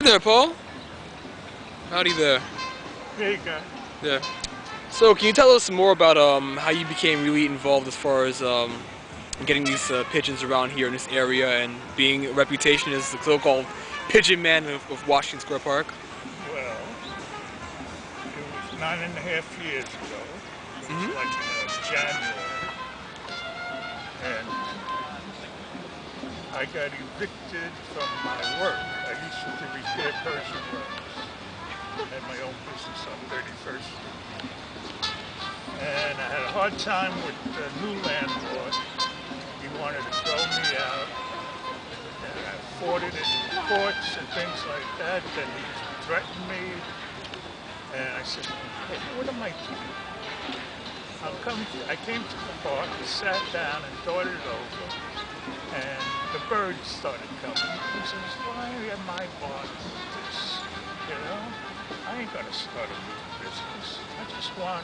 Hey there, Paul. Howdy there. There you go. Yeah. So, can you tell us more about how you became really involved as far as getting these pigeons around here in this area and being a reputation as the so-called pigeon man of Washington Square Park? Well, it was 9.5 years ago. It was Mm-hmm. like January, and I got evicted from my work. I used to repair Persian rugs. I had my own business on 31st Street. And I had a hard time with the new landlord. He wanted to throw me out, and I fought it in courts and things like that. Then he threatened me, and I said, hey, what am I doing? I came to the park, sat down and thought it over, and the birds started coming. He says, why am I bothering with this? You know, I ain't gonna start a new business. I just want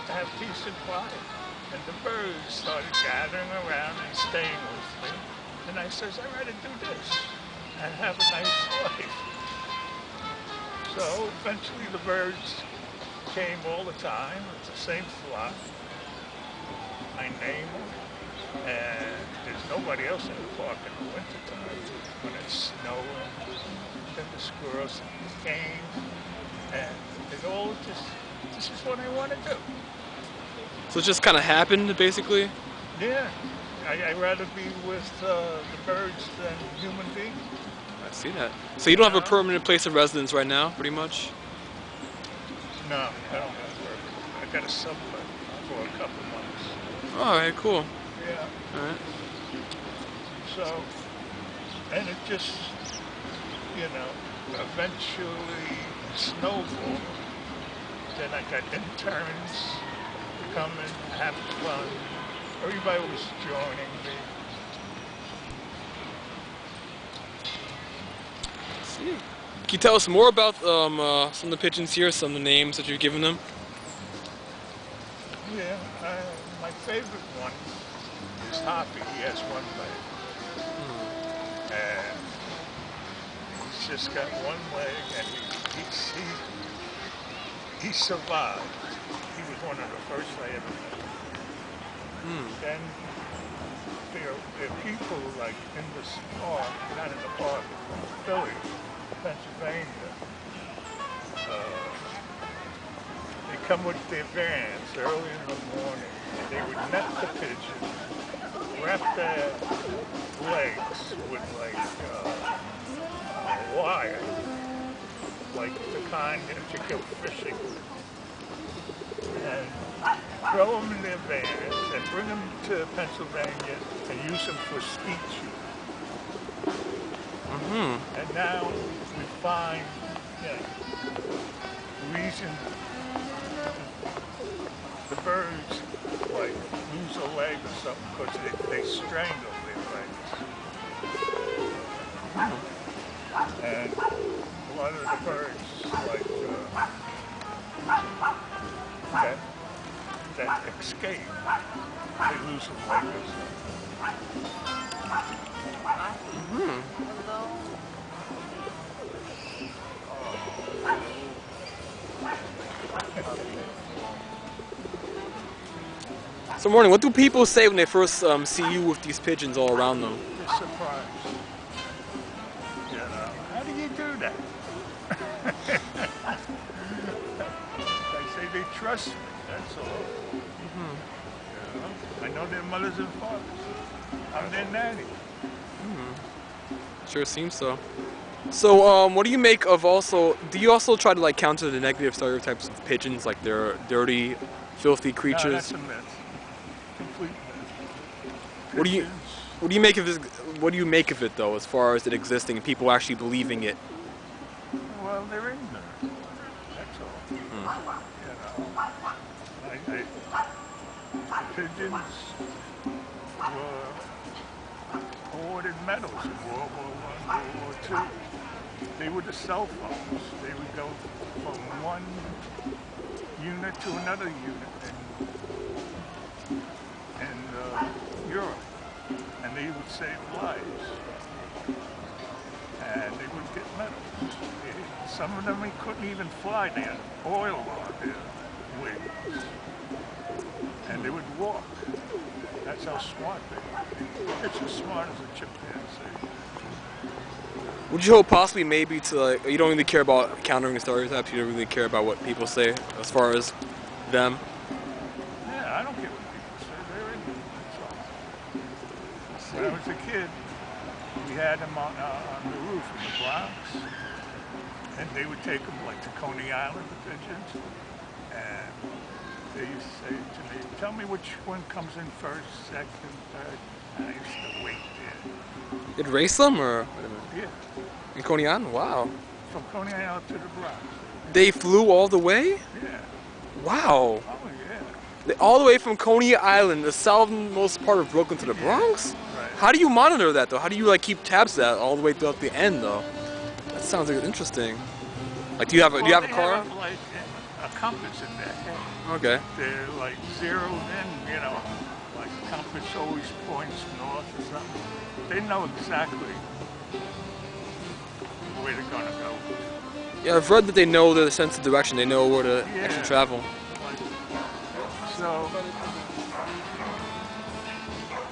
to have peace and quiet. And the birds started gathering around and staying with me. And I says, I'd rather do this and have a nice life. So eventually the birds came all the time. It's the same flock. I name them, and there's nobody else in the park in the wintertime when it's snowing. Then the squirrels came, and it all just, this is what I want to do. So it just kind of happened, basically. Yeah, I'd rather be with the birds than human beings. I see that. So you don't have a permanent place of residence right now, pretty much. No, I don't have a permit. I got a sublet for a couple months. All right, cool. Yeah. All right. So, and it just, eventually snowballed. Then I got interns coming, having fun. Everybody was joining me. See. Can you tell us more about some of the pigeons here, some of the names that you've given them? Yeah, my favorite one is Hoppy. He has one leg. And he's just got one leg, and he survived. He was one of the first I ever met. Then there are people like in this park, not in the park, in Philly, Pennsylvania. They come with their vans early in the morning, and they would net the pigeon, wrap their legs with wire, like the kind that you go fishing, and throw them in their vans and bring them to Pennsylvania and use them for skeet shooting. And now we find, reason the birds like lose a leg or something because they strangle their legs. And a lot of the birds like that escape, they lose a leg or something. So, morning. What do people say when they first see you with these pigeons all around them? They're surprised. How do you do that? I say they trust me, that's all. I know their mothers and fathers. I'm their nanny. Sure seems so. So, what do you make of also? Do you also try to like counter the negative stereotypes of pigeons, like they're dirty, filthy No, creatures? that's a myth. Complete myth. What do you make of this? What do you make of it though, as far as it existing and people actually believing it? Well, they're ignorant. That's all. The pigeons were awarded medals in World War I, World War II. They were the cell phones. They would go from one unit to another unit in Europe, and they would save lives. And they would get medals. Some of them he couldn't even fly. They had oil on their wings. And they would walk. That's how smart they were. It's as smart as a chimpanzee. Would you hope possibly maybe to like, you don't really care about countering stereotypes, you don't really care about what people say as far as them? Yeah, I don't care what people say. They're ignorant. That's all. When I was a kid, we had them on the roof in the Bronx, and they would take them like to Coney Island, the pigeons, and they used to say to me, "Tell me which one comes in first, second, third." And I used to wait there. You'd race them or? Yeah. In Coney Island? Wow. From Coney Island to the Bronx. They flew all the way? Yeah. Wow. Oh yeah. All the way from Coney Island, the southernmost part of Brooklyn, to the Bronx? Right. How do you monitor that though? How do you like keep tabs of that all the way throughout the end though? That sounds like interesting. Like, do you have a car? Have, like a compass in their head. Okay. They're like zeroed in, you know, like compass always points north or something. They know exactly where they're gonna go. Yeah, I've read that they know their sense of direction. They know where to Yeah. actually travel. Like, so,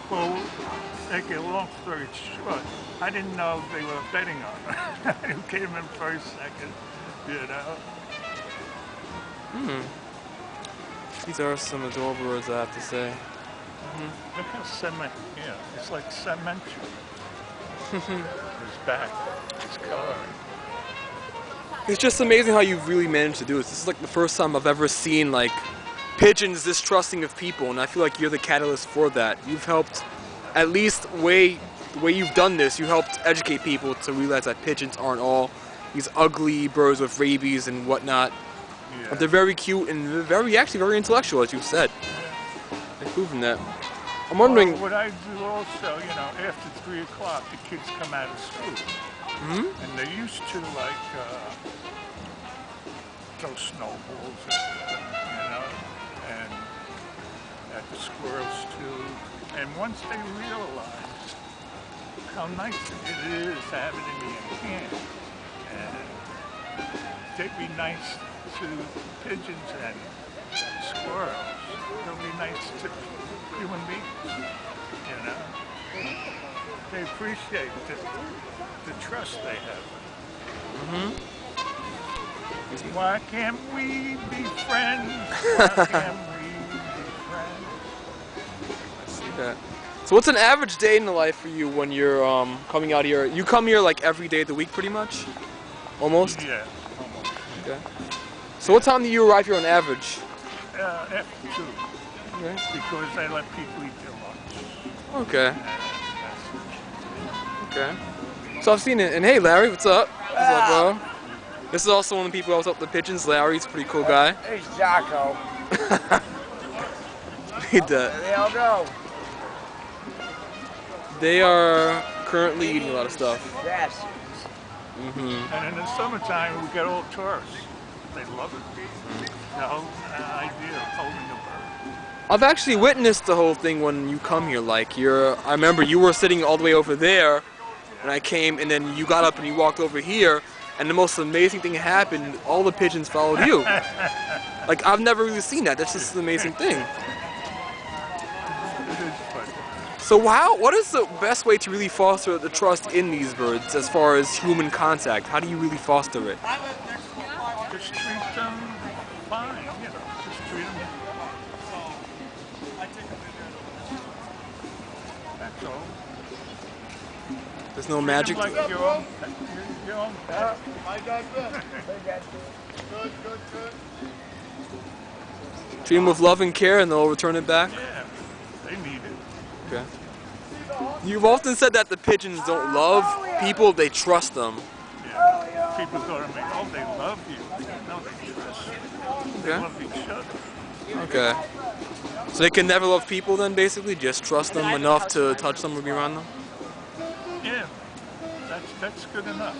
well, make a long story short, I didn't know they were betting on who came in first, second, you know. These are some adorable birds, I have to say. Look how it's like cemetery. His back, his color. It's just amazing how you've really managed to do this. This is like the first time I've ever seen like pigeons this trusting of people, and I feel like you're the catalyst for that. You've helped, at least the way you've done this, you helped educate people to realize that pigeons aren't all these ugly birds with rabies and whatnot. Yeah. But they're very cute and they're actually very intellectual, as you've said. They've proven that. I'm wondering. Well, what I do also, you know, after 3 o'clock, the kids come out of school. And they used to like throw snowballs at them, you know, and at the squirrels too. And once they realize how nice it is to have it in your hand, and they'd be nice to pigeons and squirrels. They'll be nice to human beings, you know. They appreciate the trust they have. Why can't we be friends? Why can't we be friends? I see that. So what's an average day in the life for you when you're coming out here? You come here like every day of the week pretty much? Almost? Yeah, almost. Okay. So what time do you arrive here on average? After 2, Okay. because I let people eat their lunch. Okay. Okay. So I've seen it. And hey Larry, what's up? What's up, bro? This is also one of the people who helps out the pigeons. Larry's a pretty cool guy. Hey, Jocko. They all go. They are currently eating a lot of stuff. Yes. And in the summertime, we get all tourists. They love it. The whole idea of holding a bird. I've actually witnessed the whole thing when you come here. Like I remember you were sitting all the way over there when I came, and then you got up and you walked over here, and the most amazing thing happened. All the pigeons followed you. Like I've never really seen that. That's just an amazing thing. It is fun. So what is the best way to really foster the trust in these birds as far as human contact? How do you really foster it? Just treat them fine, you know. Just treat them. That's all. There's no magic. Like your own pet. Treat them with love and care, and they'll return it back. Yeah, they need it. Okay. You've often said that the pigeons don't love people; they trust them. Yeah. People go to me, oh, they love you. No, they trust you. They Okay. love each other. Okay. So they can never love people then, basically? Just trust them enough to touch them or be around them? Yeah, that's good enough.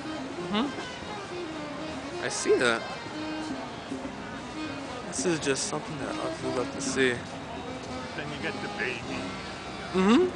I see that. This is just something that I would love to see. Then you get the baby. Mm-hmm.